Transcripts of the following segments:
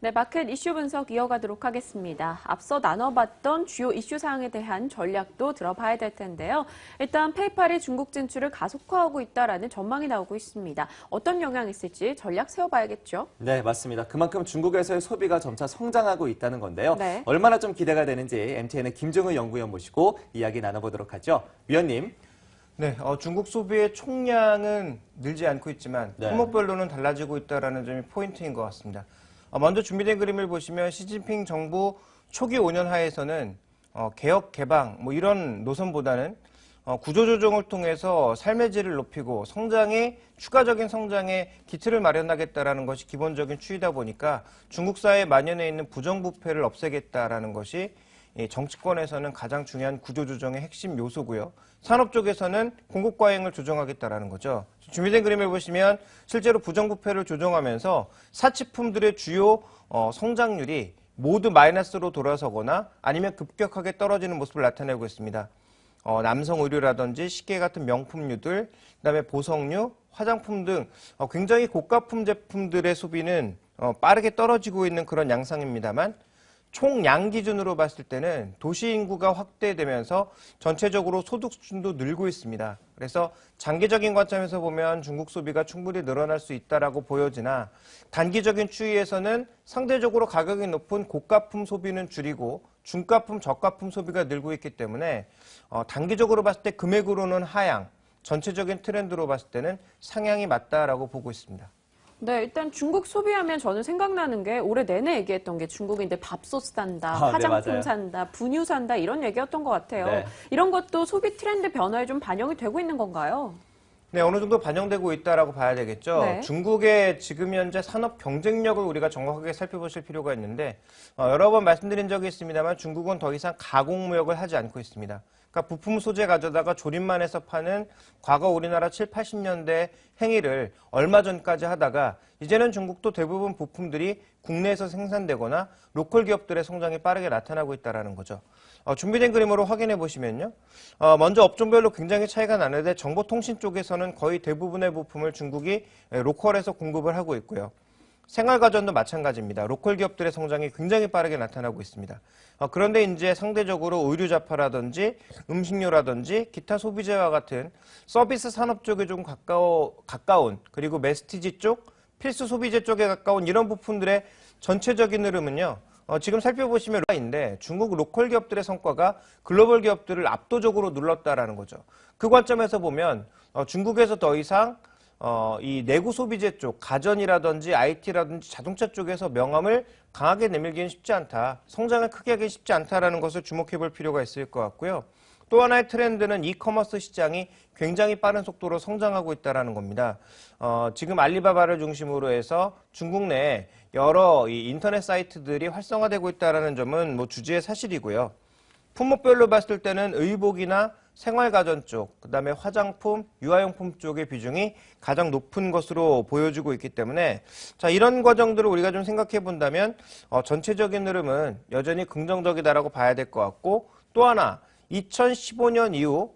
네, 마켓 이슈 분석 이어가도록 하겠습니다. 앞서 나눠봤던 주요 이슈 사항에 대한 전략도 들어봐야 될 텐데요. 일단 페이팔이 중국 진출을 가속화하고 있다라는 전망이 나오고 있습니다. 어떤 영향이 있을지 전략 세워봐야겠죠? 네, 맞습니다. 그만큼 중국에서의 소비가 점차 성장하고 있다는 건데요. 네. 얼마나 좀 기대가 되는지 MTN의 김정우 연구위원 모시고 이야기 나눠보도록 하죠. 위원님. 네, 중국 소비의 총량은 늘지 않고 있지만 품목별로는 달라지고 있다는 점이 포인트인 것 같습니다. 먼저 준비된 그림을 보시면 시진핑 정부 초기 5년 하에서는 개혁, 개방 이런 노선보다는 구조조정을 통해서 삶의 질을 높이고 추가적인 성장의 기틀을 마련하겠다라는 것이 기본적인 추이다 보니까 중국 사회에 만연해 있는 부정부패를 없애겠다라는 것이 정치권에서는 가장 중요한 구조조정의 핵심 요소고요. 산업 쪽에서는 공급 과잉을 조정하겠다라는 거죠. 준비된 그림을 보시면 실제로 부정부패를 조정하면서 사치품들의 주요 성장률이 모두 마이너스로 돌아서거나 아니면 급격하게 떨어지는 모습을 나타내고 있습니다. 남성 의류라든지 시계 같은 명품류들, 그다음에 보석류, 화장품 등 굉장히 고가품 제품들의 소비는 빠르게 떨어지고 있는 그런 양상입니다만 총량 기준으로 봤을 때는 도시 인구가 확대되면서 전체적으로 소득 수준도 늘고 있습니다. 그래서 장기적인 관점에서 보면 중국 소비가 충분히 늘어날 수 있다라고 보여지나 단기적인 추이에서는 상대적으로 가격이 높은 고가품 소비는 줄이고 중가품, 저가품 소비가 늘고 있기 때문에 단기적으로 봤을 때 금액으로는 하향, 전체적인 트렌드로 봤을 때는 상향이 맞다라고 보고 있습니다. 네, 일단 중국 소비하면 저는 생각나는 게 올해 내내 얘기했던 게 중국인들 밥솥 산다, 화장품 네, 산다, 분유 산다 이런 얘기였던 것 같아요. 네. 이런 것도 소비 트렌드 변화에 좀 반영이 되고 있는 건가요? 네, 어느 정도 반영되고 있다라고 봐야 되겠죠. 네. 중국의 지금 현재 산업 경쟁력을 우리가 정확하게 살펴보실 필요가 있는데 여러 번 말씀드린 적이 있습니다만 중국은 더 이상 가공무역을 하지 않고 있습니다. 그러니까 부품 소재 가져다가 조립만 해서 파는 과거 우리나라 7, 80년대 행위를 얼마 전까지 하다가 이제는 중국도 대부분 부품들이 국내에서 생산되거나 로컬 기업들의 성장이 빠르게 나타나고 있다는 거죠. 준비된 그림으로 확인해 보시면요. 먼저 업종별로 굉장히 차이가 나는데 정보통신 쪽에서는 거의 대부분의 부품을 중국이 로컬에서 공급을 하고 있고요. 생활가전도 마찬가지입니다. 로컬 기업들의 성장이 굉장히 빠르게 나타나고 있습니다. 그런데 이제 상대적으로 의류자파라든지 음식료라든지 기타 소비재와 같은 서비스 산업 쪽에 좀 가까운 그리고 메스티지 쪽, 필수 소비재 쪽에 가까운 이런 부품들의 전체적인 흐름은요. 지금 살펴보시면 인데 중국 로컬 기업들의 성과가 글로벌 기업들을 압도적으로 눌렀다라는 거죠. 그 관점에서 보면 중국에서 더 이상 이 내구 소비재 쪽, 가전이라든지 IT라든지 자동차 쪽에서 명암을 강하게 내밀기는 쉽지 않다. 성장을 크게 하기 쉽지 않다라는 것을 주목해 볼 필요가 있을 것 같고요. 또 하나의 트렌드는 이커머스 시장이 굉장히 빠른 속도로 성장하고 있다는 겁니다. 지금 알리바바를 중심으로 해서 중국 내에 여러 이 인터넷 사이트들이 활성화되고 있다는 점은 주지의 사실이고요. 품목별로 봤을 때는 의복이나 생활가전 쪽, 그다음에 화장품, 유아용품 쪽의 비중이 가장 높은 것으로 보여지고 있기 때문에 자 이런 과정들을 우리가 좀 생각해 본다면 전체적인 흐름은 여전히 긍정적이다라고 봐야 될 것 같고 또 하나 2015년 이후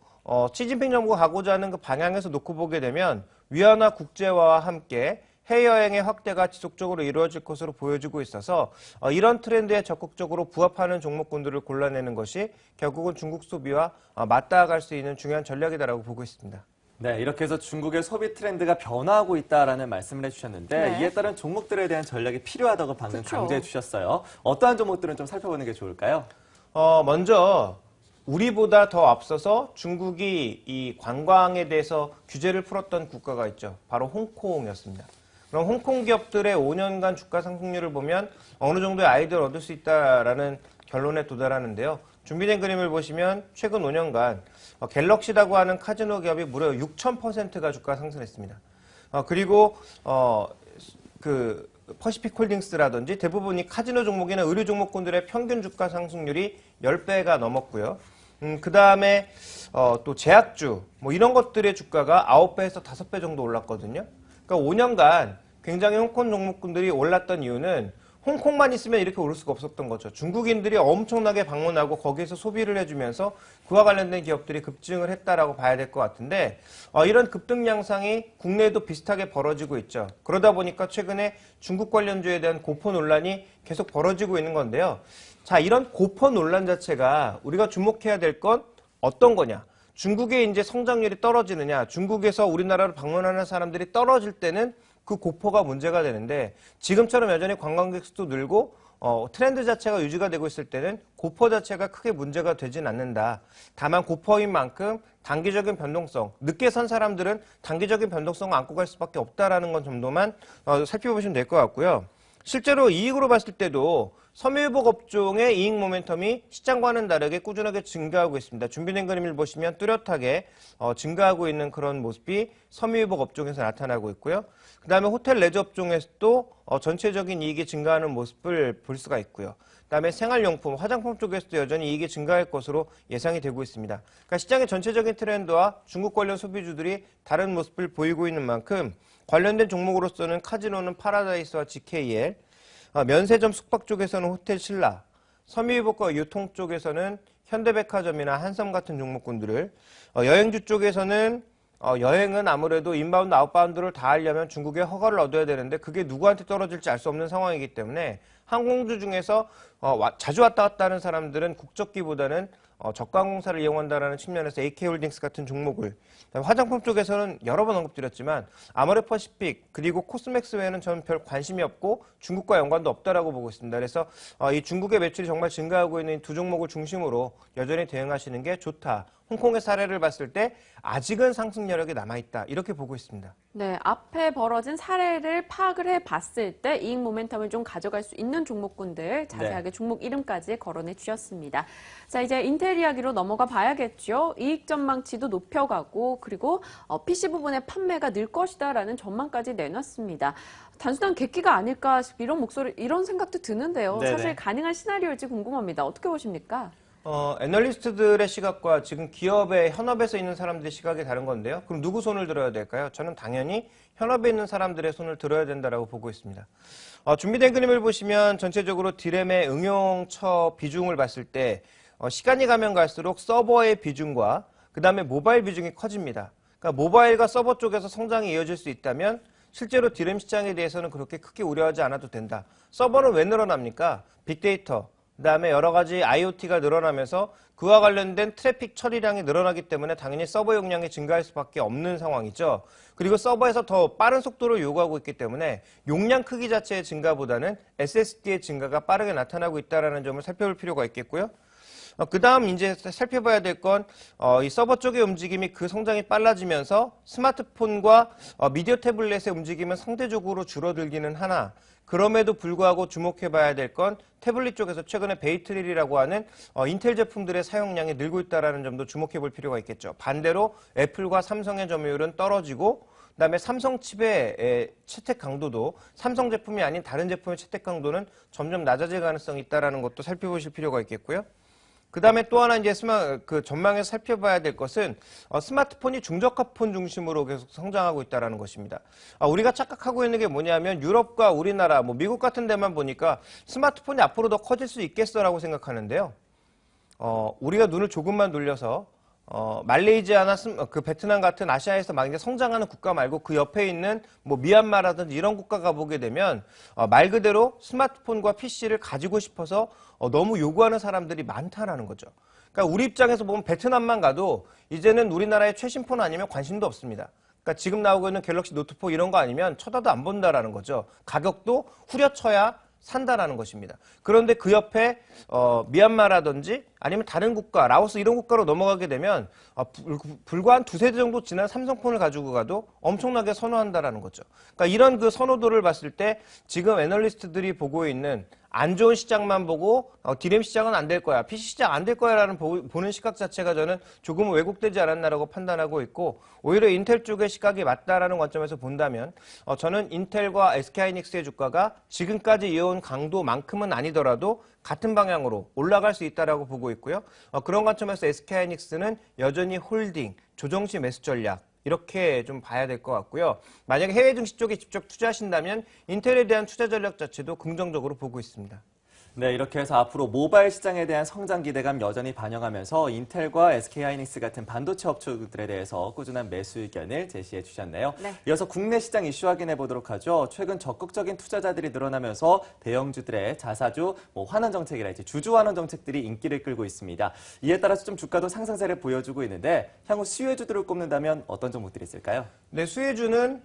시진핑 정부가 가고자 하는 그 방향에서 놓고 보게 되면 위안화 국제화와 함께 해외여행의 확대가 지속적으로 이루어질 것으로 보여지고 있어서 이런 트렌드에 적극적으로 부합하는 종목군들을 골라내는 것이 결국은 중국 소비와 맞닿아갈 수 있는 중요한 전략이다라고 보고 있습니다. 네, 이렇게 해서 중국의 소비 트렌드가 변화하고 있다라는 말씀을 해주셨는데 네. 이에 따른 종목들에 대한 전략이 필요하다고 방금 그렇죠. 강조해 주셨어요. 어떠한 종목들은 좀 살펴보는 게 좋을까요? 먼저 우리보다 더 앞서서 중국이 이 관광에 대해서 규제를 풀었던 국가가 있죠. 바로 홍콩이었습니다. 그럼 홍콩 기업들의 5년간 주가 상승률을 보면 어느 정도의 아이디어를 얻을 수 있다라는 결론에 도달하는데요. 준비된 그림을 보시면 최근 5년간 갤럭시라고 하는 카지노 기업이 무려 6,000%가 주가 상승했습니다. 그리고 그 퍼시픽홀딩스라든지 대부분이 카지노 종목이나 의류 종목군들의 평균 주가 상승률이 10배가 넘었고요. 그 다음에 또 제약주 이런 것들의 주가가 9배에서 5배 정도 올랐거든요. 그러니까 5년간 굉장히 홍콩 종목군들이 올랐던 이유는 홍콩만 있으면 이렇게 오를 수가 없었던 거죠. 중국인들이 엄청나게 방문하고 거기에서 소비를 해주면서 그와 관련된 기업들이 급증을 했다라고 봐야 될 것 같은데 이런 급등 양상이 국내에도 비슷하게 벌어지고 있죠. 그러다 보니까 최근에 중국 관련주에 대한 고퍼 논란이 계속 벌어지고 있는 건데요. 자, 이런 고퍼 논란 자체가 우리가 주목해야 될 건 어떤 거냐? 중국의 이제 성장률이 떨어지느냐? 중국에서 우리나라를 방문하는 사람들이 떨어질 때는 그 고퍼가 문제가 되는데 지금처럼 여전히 관광객 수도 늘고 트렌드 자체가 유지가 되고 있을 때는 고퍼 자체가 크게 문제가 되진 않는다. 다만 고퍼인 만큼 단기적인 변동성, 늦게 산 사람들은 단기적인 변동성을 안고 갈 수밖에 없다라는 건 정도만 살펴보시면 될 것 같고요. 실제로 이익으로 봤을 때도 섬유유복 업종의 이익 모멘텀이 시장과는 다르게 꾸준하게 증가하고 있습니다. 준비된 그림을 보시면 뚜렷하게 증가하고 있는 그런 모습이 섬유유복 업종에서 나타나고 있고요. 그 다음에 호텔 레저 업종에서도 전체적인 이익이 증가하는 모습을 볼 수가 있고요. 그 다음에 생활용품, 화장품 쪽에서도 여전히 이익이 증가할 것으로 예상이 되고 있습니다. 그러니까 시장의 전체적인 트렌드와 중국 관련 소비주들이 다른 모습을 보이고 있는 만큼 관련된 종목으로서는 카지노는 파라다이스와 GKL, 면세점 숙박 쪽에서는 호텔 신라, 섬유유복과 유통 쪽에서는 현대백화점이나 한섬 같은 종목군들을, 여행주 쪽에서는 여행은 아무래도 인바운드, 아웃바운드를 다 하려면 중국에 허가를 얻어야 되는데 그게 누구한테 떨어질지 알 수 없는 상황이기 때문에 항공주 중에서 자주 왔다 갔다 하는 사람들은 국적기보다는 저가항공사를 이용한다는 측면에서 AK홀딩스 같은 종목을, 화장품 쪽에서는 여러 번 언급드렸지만 아모레퍼시픽 그리고 코스맥스 외에는 저는 별 관심이 없고 중국과 연관도 없다라고 보고 있습니다. 그래서 이 중국의 매출이 정말 증가하고 있는 두 종목을 중심으로 여전히 대응하시는 게 좋다. 홍콩의 사례를 봤을 때 아직은 상승 여력이 남아있다. 이렇게 보고 있습니다. 네, 앞에 벌어진 사례를 파악을 해봤을 때 이익 모멘텀을 좀 가져갈 수 있는 종목군들 자세하게 종목 이름까지 거론해 주셨습니다. 자, 이제 인텔 이야기로 넘어가 봐야겠죠. 이익 전망치도 높여가고 그리고 PC 부분의 판매가 늘 것이다라는 전망까지 내놨습니다. 단순한 객기가 아닐까 이런 생각도 드는데요. 네네. 사실 가능한 시나리오일지 궁금합니다. 어떻게 보십니까? 애널리스트들의 시각과 지금 기업의 현업에서 있는 사람들의 시각이 다른 건데요. 그럼 누구 손을 들어야 될까요? 저는 당연히 현업에 있는 사람들의 손을 들어야 된다고 보고 있습니다. 준비된 그림을 보시면 전체적으로 디램의 응용처 비중을 봤을 때 시간이 가면 갈수록 서버의 비중과 그 다음에 모바일 비중이 커집니다. 그러니까 모바일과 서버 쪽에서 성장이 이어질 수 있다면 실제로 디램 시장에 대해서는 그렇게 크게 우려하지 않아도 된다. 서버는 왜 늘어납니까? 빅데이터, 그다음에 여러 가지 IoT가 늘어나면서 그와 관련된 트래픽 처리량이 늘어나기 때문에 당연히 서버 용량이 증가할 수밖에 없는 상황이죠. 그리고 서버에서 더 빠른 속도를 요구하고 있기 때문에 용량 크기 자체의 증가보다는 SSD의 증가가 빠르게 나타나고 있다는 점을 살펴볼 필요가 있겠고요. 그 다음 이제 살펴봐야 될 건 이 서버 쪽의 움직임이 그 성장이 빨라지면서 스마트폰과 미디어 태블릿의 움직임은 상대적으로 줄어들기는 하나, 그럼에도 불구하고 주목해봐야 될 건 태블릿 쪽에서 최근에 베이트릴이라고 하는 인텔 제품들의 사용량이 늘고 있다는 점도 주목해볼 필요가 있겠죠. 반대로 애플과 삼성의 점유율은 떨어지고 그다음에 삼성 칩의 채택 강도도 삼성 제품이 아닌 다른 제품의 채택 강도는 점점 낮아질 가능성이 있다는 것도 살펴보실 필요가 있겠고요. 그 다음에 또 하나 이제 전망에서 살펴봐야 될 것은 스마트폰이 중저가폰 중심으로 계속 성장하고 있다는 것입니다. 우리가 착각하고 있는 게 뭐냐면 유럽과 우리나라, 미국 같은 데만 보니까 스마트폰이 앞으로 더 커질 수 있겠어라고 생각하는데요. 우리가 눈을 조금만 돌려서 말레이시아나 그 베트남 같은 아시아에서 막 이제 성장하는 국가 말고 그 옆에 있는 미얀마라든지 이런 국가 가보게 되면 말 그대로 스마트폰과 PC를 가지고 싶어서 너무 요구하는 사람들이 많다라는 거죠. 그러니까 우리 입장에서 보면 베트남만 가도 이제는 우리나라의 최신 폰 아니면 관심도 없습니다. 그러니까 지금 나오고 있는 갤럭시 노트4 이런 거 아니면 쳐다도 안 본다라는 거죠. 가격도 후려쳐야 산다라는 것입니다. 그런데 그 옆에 미얀마라든지 아니면 다른 국가, 라오스 이런 국가로 넘어가게 되면 불과 한 두세 대 정도 지난 삼성폰을 가지고 가도 엄청나게 선호한다라는 거죠. 그러니까 이런 그 선호도를 봤을 때 지금 애널리스트들이 보고 있는 안 좋은 시장만 보고 디램 시장은 안 될 거야, PC 시장 안 될 거야라는 보는 시각 자체가 저는 조금은 왜곡되지 않았나라고 판단하고 있고 오히려 인텔 쪽의 시각이 맞다라는 관점에서 본다면 저는 인텔과 SK하이닉스의 주가가 지금까지 이어온 강도만큼은 아니더라도 같은 방향으로 올라갈 수 있다라고 보고 있고요. 그런 관점에서 SK하이닉스는 여전히 홀딩, 조정시 매수 전략 이렇게 좀 봐야 될 것 같고요. 만약에 해외 증시 쪽에 직접 투자하신다면 인텔에 대한 투자 전략 자체도 긍정적으로 보고 있습니다. 네, 이렇게 해서 앞으로 모바일 시장에 대한 성장 기대감 여전히 반영하면서 인텔과 SK하이닉스 같은 반도체 업체들에 대해서 꾸준한 매수 의견을 제시해 주셨네요. 네. 이어서 국내 시장 이슈 확인해 보도록 하죠. 최근 적극적인 투자자들이 늘어나면서 대형주들의 자사주, 환원 정책이랄지 주주 환원 정책들이 인기를 끌고 있습니다. 이에 따라서 좀 주가도 상승세를 보여주고 있는데 향후 수혜주들을 꼽는다면 어떤 종목들이 있을까요? 네, 수혜주는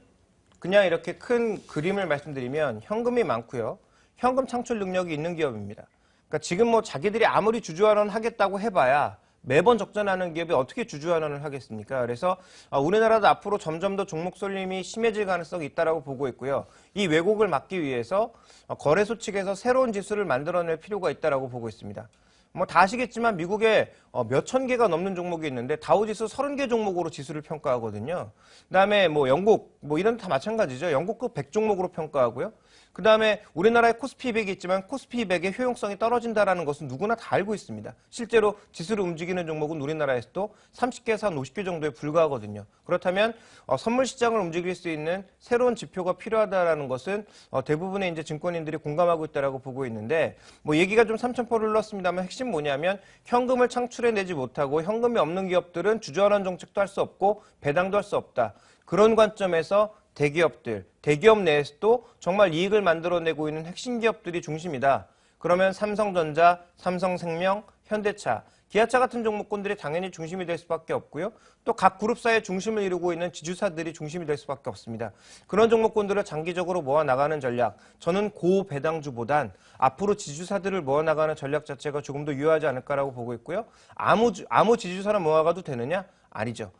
그냥 이렇게 큰 그림을 말씀드리면 현금이 많고요. 현금 창출 능력이 있는 기업입니다. 그러니까 지금 뭐 자기들이 아무리 주주환원 하겠다고 해봐야 매번 적전하는 기업이 어떻게 주주환원을 하겠습니까? 그래서 우리나라도 앞으로 점점 더 종목 쏠림이 심해질 가능성이 있다고 보고 있고요. 이 왜곡을 막기 위해서 거래소 측에서 새로운 지수를 만들어낼 필요가 있다고 보고 있습니다. 뭐 다 아시겠지만 미국에 몇천 개가 넘는 종목이 있는데 다우지수 30개 종목으로 지수를 평가하거든요. 그다음에 뭐 영국 뭐 이런 데 다 마찬가지죠. 영국급 100종목으로 평가하고요. 그다음에 우리나라에 코스피 200이 있지만 코스피 200의 효용성이 떨어진다는 것은 누구나 다 알고 있습니다. 실제로 지수를 움직이는 종목은 우리나라에서도 30개에서 한 50개 정도에 불과하거든요. 그렇다면 선물 시장을 움직일 수 있는 새로운 지표가 필요하다는 것은 대부분의 이제 증권인들이 공감하고 있다고 보고 있는데 뭐 얘기가 좀 삼천포를 흘렀습니다만 핵심 뭐냐면 현금을 창출해내지 못하고 현금이 없는 기업들은 주주환원 정책도 할 수 없고 배당도 할 수 없다. 그런 관점에서 대기업들, 대기업 내에서도 정말 이익을 만들어내고 있는 핵심 기업들이 중심이다. 그러면 삼성전자, 삼성생명, 현대차, 기아차 같은 종목군들이 당연히 중심이 될 수밖에 없고요. 또 각 그룹사의 중심을 이루고 있는 지주사들이 중심이 될 수밖에 없습니다. 그런 종목군들을 장기적으로 모아나가는 전략, 저는 고배당주보단 앞으로 지주사들을 모아나가는 전략 자체가 조금 더 유효하지 않을까라고 보고 있고요. 아무 지주사를 모아가도 되느냐? 아니죠.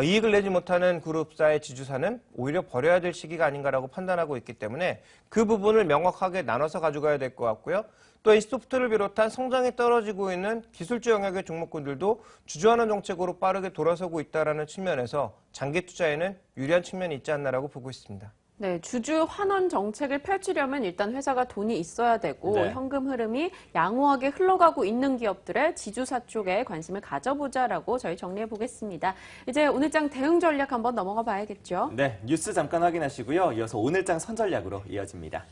이익을 내지 못하는 그룹사의 지주사는 오히려 버려야 될 시기가 아닌가라고 판단하고 있기 때문에 그 부분을 명확하게 나눠서 가져가야 될 것 같고요. 또 NC소프트를 비롯한 성장이 떨어지고 있는 기술주 영역의 종목군들도 주주환원 정책으로 빠르게 돌아서고 있다는 측면에서 장기 투자에는 유리한 측면이 있지 않나라고 보고 있습니다. 네, 주주 환원 정책을 펼치려면 일단 회사가 돈이 있어야 되고 네. 현금 흐름이 양호하게 흘러가고 있는 기업들의 지주사 쪽에 관심을 가져보자라고 저희 정리해 보겠습니다. 이제 오늘장 대응 전략 한번 넘어가 봐야겠죠. 네, 뉴스 잠깐 확인하시고요. 이어서 오늘장 선전략으로 이어집니다.